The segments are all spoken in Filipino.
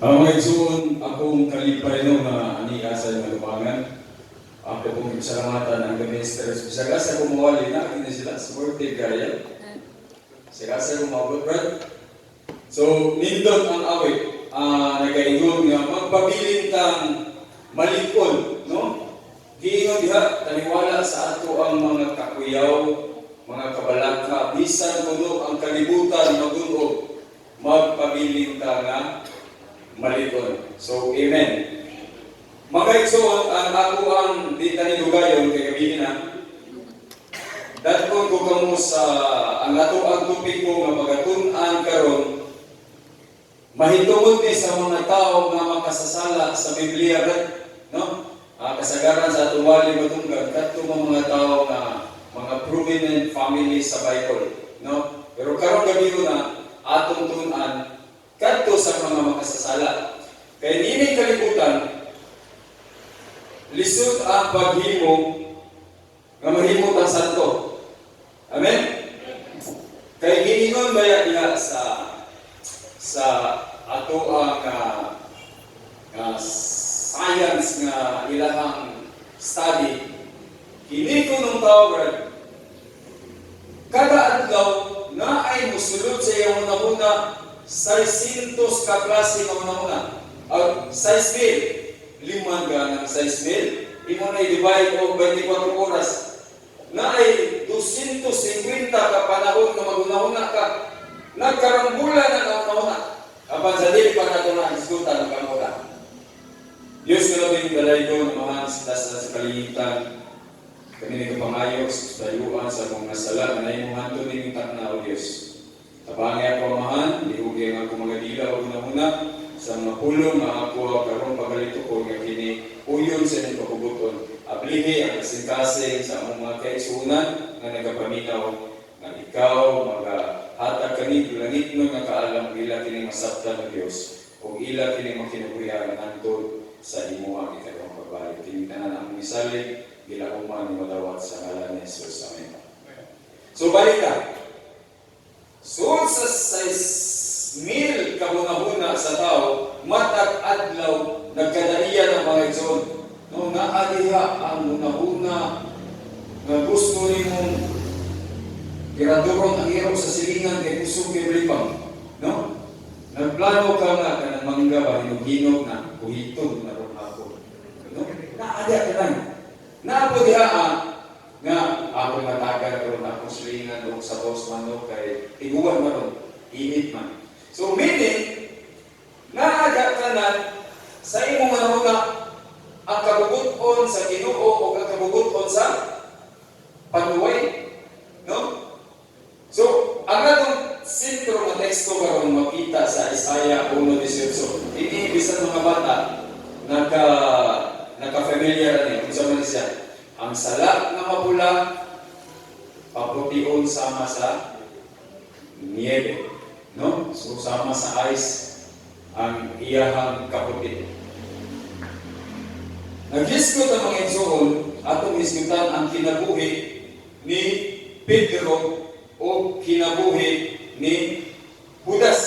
Mga igsoon, akong kalipay no nga aniya sa mga lumangan. Ako pong salamatan ang ministers. Bisagasa ko mawali na, kini sila sa birthday kaya. Bisagasa ko mawali, Brad. So, nindot ang awit. Nagaingon nga, magpabilin kang malikon, no? Giingon diha, taniwala sa ato ang mga kakuyaw, mga kabalaka, bisan kuno ang kalibutan magunog, magpabilin ka nga malikon. So, amen. Mga igsoon, ang ako ang di tanilugayon kay gabihin na. Datkon ko kamo sa ang ato ang tupik ko nga pagatunan karon mahitungod ni sa mga tao nga makasasala sa Biblia, no? Kasagaran sa atong wali matunggan kadto mga tao na mga prominent family sa Bible, no? Pero karon gabi na atong tun-an kadto sa mga makasasala. Kay dili kalibutan lisod ang paghimo nga mahimo ang santo. Amen. Kay giingon baya diha sa ato ang science nga ilang study, kini ko nung tao, Brad, kada adlaw na ay musulod sa iyong una-una 600 ka klase ng una-una. 6,000, liman ka ng 6,000, imo na i-divide o 24 oras. Na ay 250 ka panahon na mag-una-una ka, nagkaranggulan ng una-una. Kapag sa dili pa nato na isgutan ng kamura. Diyos nga labing balay ko ng mga sa kalingitan. Kami ni kapangayos, tayuan sa mga sala na imong hanto ning takna o Diyos. Tabangi ako amahan, lihugi ang ako mga dila o una-una sa mga pulong nga ako karon pagalito ko nga kini uyon sa inyong pakubuton. Ablihi ang kasing-kasing sa among mga kaigsunan nga nagapaminaw nga ikaw hatag kani langit no nga kaalam ila kini masabtan ng Dios ug ila kini makinubuyan hangtod sa imo ang ikalawang pagbalik. Kini tanan ang misalig gilauman ni madawat sa ngalan ni Jesus. Amen. So balik ka. So sa 6,000 kahuna-huna sa tao, matag adlaw nagkadaiya ng mga igsoon. No naa diha ang una-una nga gusto nimong kiraduron ang iyong sa silingan kay kusog kay Blipang, no? Nagplano ka nga kanang mangga ba hinog na kuhitog na ron ako, no? Naadya ka lang. Naabo diha nga ako matagal ron ako silingan o sa boss manok kay iguwan man ron, init man. So meaning naadya ka na sa imong mga ang kabubuton sa Ginoo o ang kabubuton sa panuway, no? So, ang atong sentro ng teksto karon makita sa Isaiah 1:18. Ini bisan mga bata naka-familiar ni kung saan siya. Ang sala nga mapula papution sama sa niebe, no? So sama sa ice ang iyahang kaputi. Nag-isgot ang mga igsoon atong isgutan ang kinabuhi ni Pedro o kinabuhi ni Judas.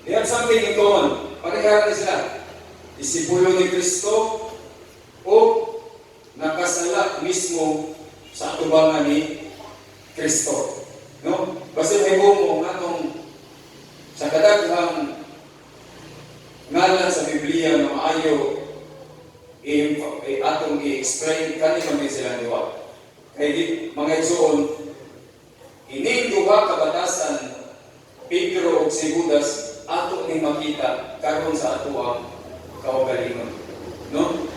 They have something in common. Pareharan sila. Disipulo ni Kristo o nakasala mismo sa atubangan ni Kristo. No? Basta may mo atong sa kadaghang ngalan sa Biblia na maayo atong i-explain kanina may sila diwa. Kaya mga igsoon, ining duha kabatasan Pedro ug si Judas ato ni makita karon sa ato ang kaugalingon, no?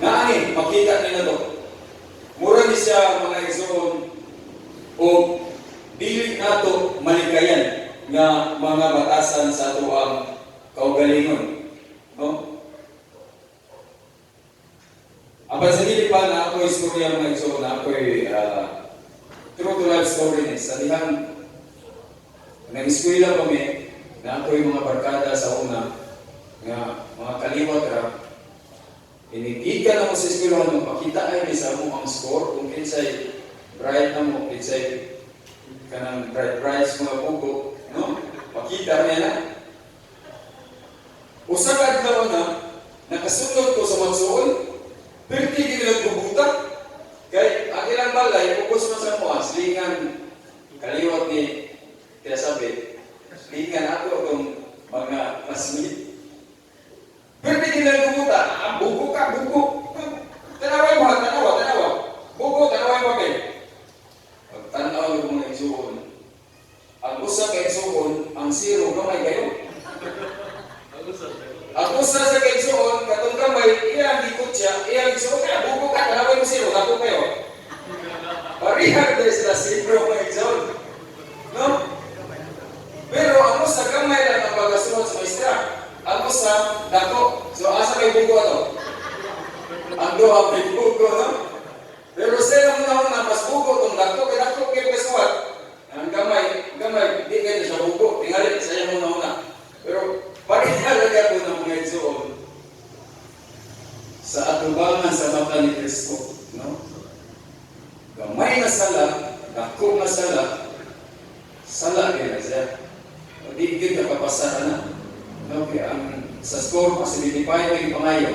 Naani makita nila to. Mura ni siya mga igsoon o dili nato malikayan nga mga batasan sa ato ang kaugalingon, no? Apan sa dili pa na ako istorya mga igsoon na ako'y true to life story ni sa dihang nag-eskwela kami na ako'y mga barkada sa una nga mga kaliwat ra inigid ka na mo sa eskwelahan magpakita ay sa mo ang score kung kinsay bright na mo kinsay kanang bright mga pugo, no? Pakita niya na Usa ka adlaw na nakasunod ko sa magsuon, pero di nila bubuta. Kay ang ilang balay, ubos man sa mga silingan, kaliwat ni kaya sabi, silingan ako itong mga classmate. Pero di nila bubuta, bugo ka, bugo. Tanaway mo ha, tanawa. Bugo, tanaway mo kayo. Pagtanaw yung mga igsuon. Ang usa kay igsuon, ang zero kamay kayo. Ang usa sa kay igsuon, katong kamay, iyang gikot siya, iyang igsuon, kaya bugo ka, tanaway mo zero, dako kayo. Parihag din sila zero mga igsuon. No? Pero ang usa kamay lang ang pagkasunod sa maestra. Ang usa, dako. So asa may bugo ato? Ang doha may bugo, no? Pero sila muna na mas bugo itong dako kaya kaswat. Ang gamay, di kayo siya bugo. Tingali sa iyo muna. Pero pagkakalaga ko ng mga igsuon sa atubangan sa mata ni Kristo. No? Gamay na sala, dako na sala kayo na siya. Di kayo nakapasara na. No? Kaya sa score, pasilitipay ko yung pangayo.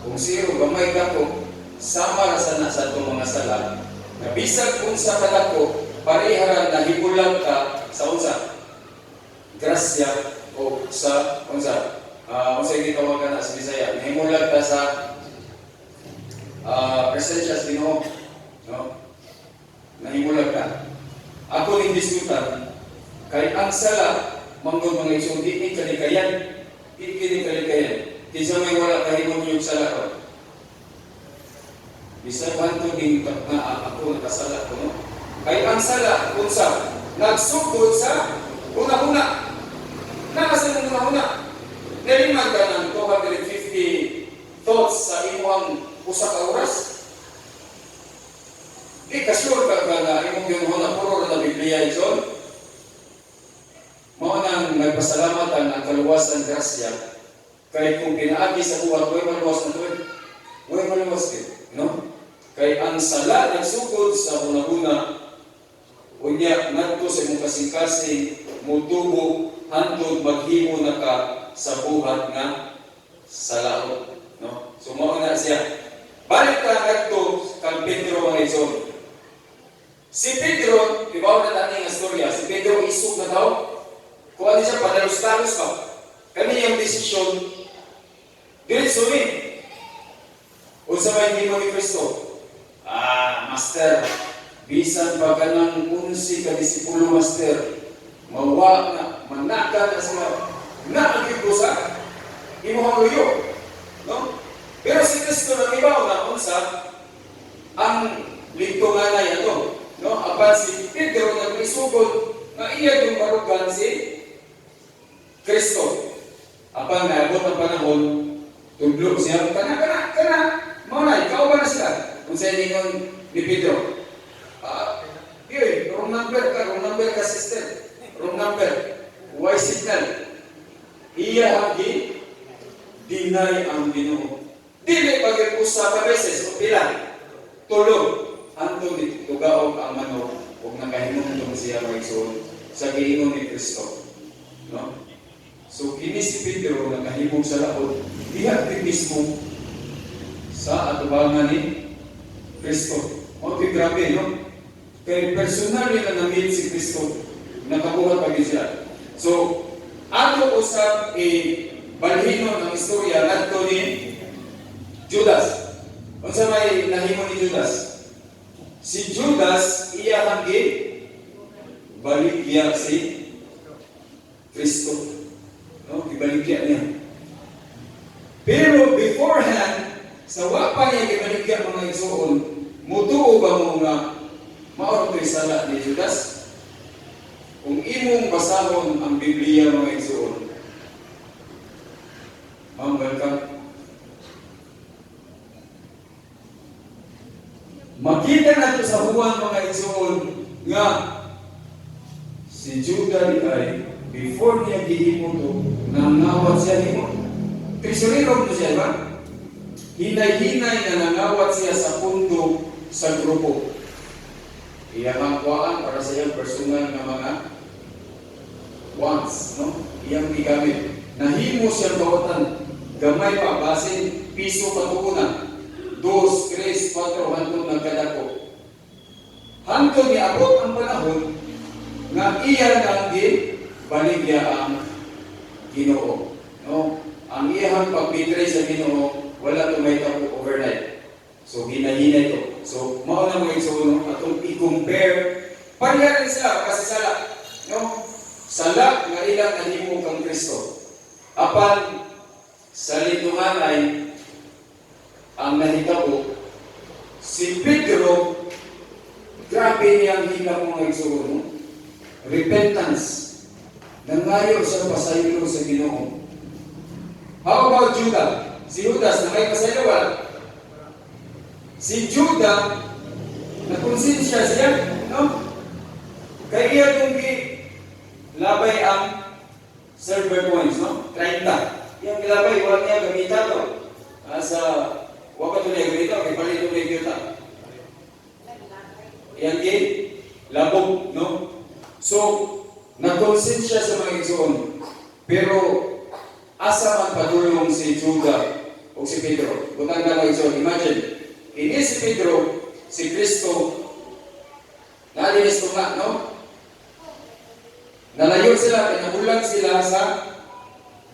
Kung zero, gamay dako, sama na sana sa itong mga sala, na bisag kung sa kadako, pariharan na hibulag ka sa unsa? Grasya o sa unsa? Unsa yung gitawagan na sa Bisaya, nahimulag ka sa presensya sa Ginoo. No? Nahimulag ka. Ako ning diskutan, kay ang sala, manggod mga isong di kalikayan. Di kalikayan. Kisa may wala kahimon yung sala ko. Bisa banto din na ako nakasala ko, no? Kay ang sala, unsa, nagsugod sa una-una. Nakasa ng una-una. Naliman ka ng 250 thoughts sa imuang usa ka oras. Di ka sure ka na imong ginuha na puro na Biblia ison. Mao nang nagpasalamatan ang kaluwasan grasya. Kay kung pinaagi sa buhat, huwag maluwas na tuwid. Huwag maluwas din, no? Kay ang sala nagsugod sa una-una, unya ngadto sa imong kasing-kasing, mutubo, hantod, maghimo na ka sa buhat nga salaot. No? So, mao na siya. Balik ka ngadto kang Pedro mga igsoon. Si Pedro, ibaw na natin ang storya, si Pedro isog na daw. Kung ano siya, padalos-dalos ka. Kani yung desisyon, diretso rin. Unsa may hindi mo ni Kristo? Master, bisan pa ka ng 11 ka disipulo, Master, mawa na, manaka na sila, naagid ko sa imuhang luyo. No? Pero si Kristo na ibaw na unsa, ang lito nga na yan, no? Apan si Pedro nag-isugod na iya yung marugan si Kristo. Apan naabot ang panahon, tudlo siya, kana, maunay, ikaw ba na sila? Kung sa inyo ni Pedro, wrong number ka sister, wrong number, why signal? Iya hagi, deny ang Ginoo. Dili pag-usa ka beses, o pila, tulog, antong tugaog ang manok, huwag nakahinong siya magsuon sa giingon ni Kristo. No? So, kini si Pedro nakahimog sa laot, diha din mismo sa atubangan ni Kristo. Okay, grabe, no? Kaya personal na na-meet si Kristo, nakabuhat pa siya. So, ato usap balhino ng istorya nato ni Judas. Unsa may nahimo ni Judas? Si Judas iya hanggi baligya si Kristo. No, ibaligya niya. Pero beforehand, sa wapa niya ibaligya mga igsoon, mutuo ba mo nga maoro kay sala ni Judas? Kung imong basahon ang Biblia mga igsoon, welcome. Makita nato sa Juan mga igsoon nga si Judas ay before niya gihimo to, nangawat siya himo. Tresurero mo siya, ba? Hinay-hinay na nangawat siya sa pundo sa grupo. Iyang kuwaan para sa iyang personal na mga wants, no? Iyang gigamit. Nahimo siyang bawatan gamay pa, basin, piso patuuna, 2, 3, 4, hantod nagkadako. Hantod ni abot ang panahon nga iya nang baligya ang Ginoo. No? Ang iyang pagbitray sa Ginoo, wala tumaytabo overnight. So, hinahinay to. So, mauna mo yung suno, atong i-compare, pareha rin sila, kasi sala. No? Sala nga ilang nahimo kang Kristo. Apan, sa litungan ay, ang nahitabo, si Pedro, grabe niyang hinap mga igsuno. Repentance. Nangayo siya pasaylo sa Ginoo. How about Judah? Si Judas na may pasaylo wala? Si Judah, nakonsensya siya, no? Kaya iya kung labay ang silver coins, no? 30. Yang gilabay, wala niya gamita to. Sa, wala ito niya gamita, kaya pala ito niya gamita. Yang labog, no? So, nakonsensya sa mga igsoon. Pero, asa man padulong si Judah o si Pedro. Butang na mga igsoon, imagine, ini si Pedro, si Kristo, nalinis ko nga, no? Nalayo sila, pinabulag sila sa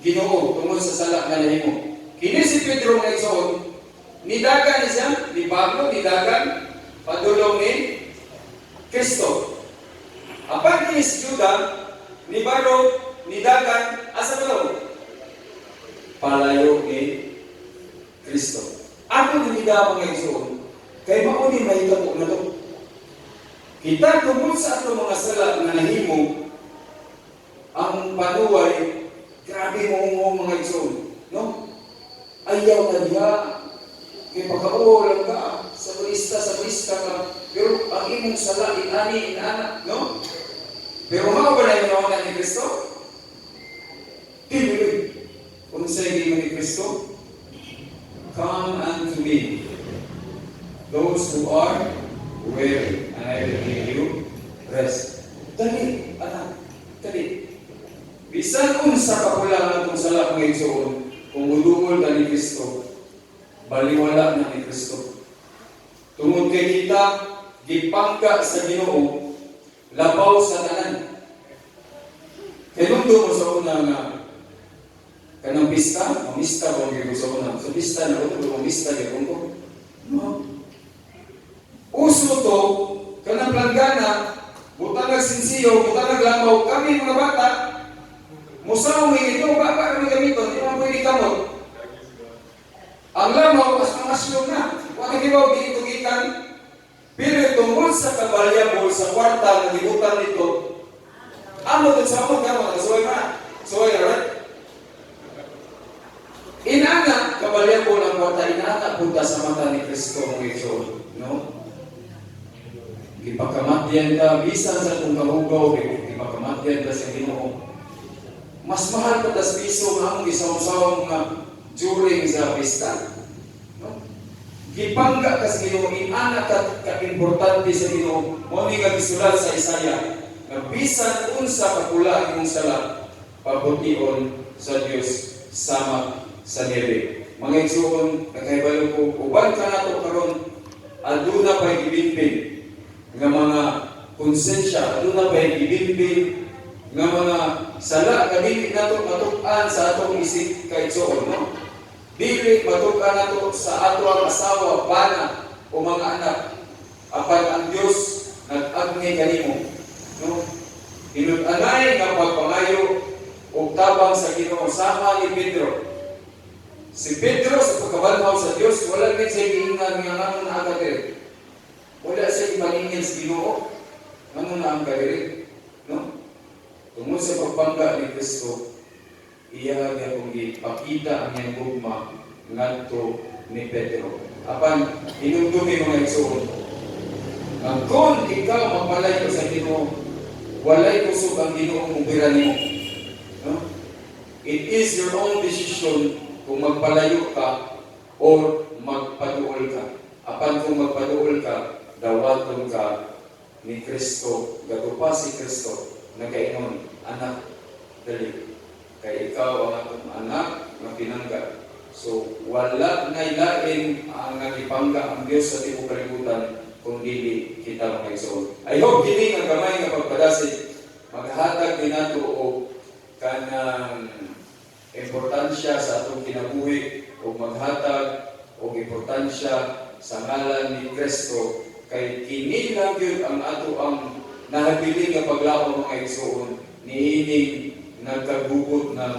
Ginoo, tungkol sa salak na nahimo. Kini si Pedro nga igsoon, nidagan siya, ni Pablo, nidagan, padulong ni Kristo. Apan kini si Judah, ni Pablo, nidagan, asa ba palayo ni Kristo. Ako nilida mga igsoon, kay mauni may itabo na to. Kita tungkol sa ato mga sala na nahimo, ang panuway, grabe mo mga igsoon, no? Ayaw na diya, kay pagkaulang ka, sa balista ka, pero ang imong sala, inani, inana, no? Pero mawala yung nawanan ni Kristo? Tinuloy. Kung sa'yo ni Kristo, come unto me, those who are weary, and I will give you rest. Dali, anak, dali. Bisan unsa kapulangan kung sala mga igsoon, kung udungol ka ni Kristo, baliwala na ni Kristo. Tungod kay kita, gipangka sa Ginoo, labaw sa tanan. Kaya nung doon sa una nga, kanang pista, mamista ko ang sa una. Sa pista na ito, mamista ko ko. No? Uso to, kanang planggana, butang nagsinsiyo, butang naglambaw, kami mga bata, musaw may ito, baka kami gamiton, di mo pwede kamot. Ang lamaw, mas mangasyong na. Huwag ibaw, ginitugikan. Pero tungkol sa kabalyabol, sa kwarta, na libutan nito, amo din sa among gamot, nasuway na. Suway na, right? Inana, kabalyabol ang kwarta, inana punta sa mata ni Kristo mong ito. No? Ipakamatyan ka, bisan sa kung kahugaw, ipakamatyan ka sa Ginoo. Mas mahal pa tas piso nga ang isawang-sawang nga during sa pista. No? Gipangga ka sa Ginoo, inana ka-importante sa Ginoo, mo ni nga gisulat sa Isaya, na bisan unsa kapula imong sala, pabution sa Dios sama sa niebe. Mga igsoon, nagkahibalo ko, uban ka na to karon, aduna pa'y gibinbin nga mga konsensya, aduna pa'y gibinbin nga mga sala kadili nato matuk-an sa atong isip kay igsoon, no? Dili matuk-an nato sa ato ang asawa, bana o mga anak. Apan ang Dios nag-agni kanimo, no? Inut-anay nga pagpangayo ug tabang sa Ginoo sama ni Pedro. Si Pedro sa pagkabalhaw sa Dios, wala gid siya giingnan nga nganong naa ka diri. Wala siya ipaningin sa Ginoo. Nganong naa ka diri, no? Tungod sa pagbangga ni Kristo, iya nga kung ipakita ang iyang gugma ngadto ni Pedro. Apan, inumdumi mga igsoon, ang kung ikaw magpalayo sa Ginoo, walay kusog ang Ginoo mong bira nimo. No? It is your own decision kung magpalayo ka o magpaduol ka. Apan kung magpaduol ka, dawaton ka ni Kristo, gatupa si Kristo, nagkainon, anak, dali. Kaya ikaw ang atong anak na pinangga. So, wala na ilain ang nagipangga ang Diyos sa tibuok kalibutan kung dili kita mga igsoon. I hope kini ang gamay nga pagpadasig maghatag din nato og kanang importansya sa atong kinabuhi o maghatag og importansya sa ngalan ni Kristo kay kini lang gyud ang ato ang nahabiling nga paglaom mga igsoon niining nagkagugot ng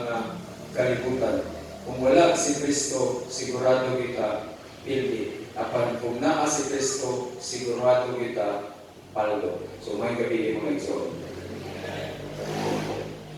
kalibutan. Kung wala si Kristo, sigurado kita pildi. Apan kung naa si Kristo, sigurado kita paldo. So may gabi mga igsoon.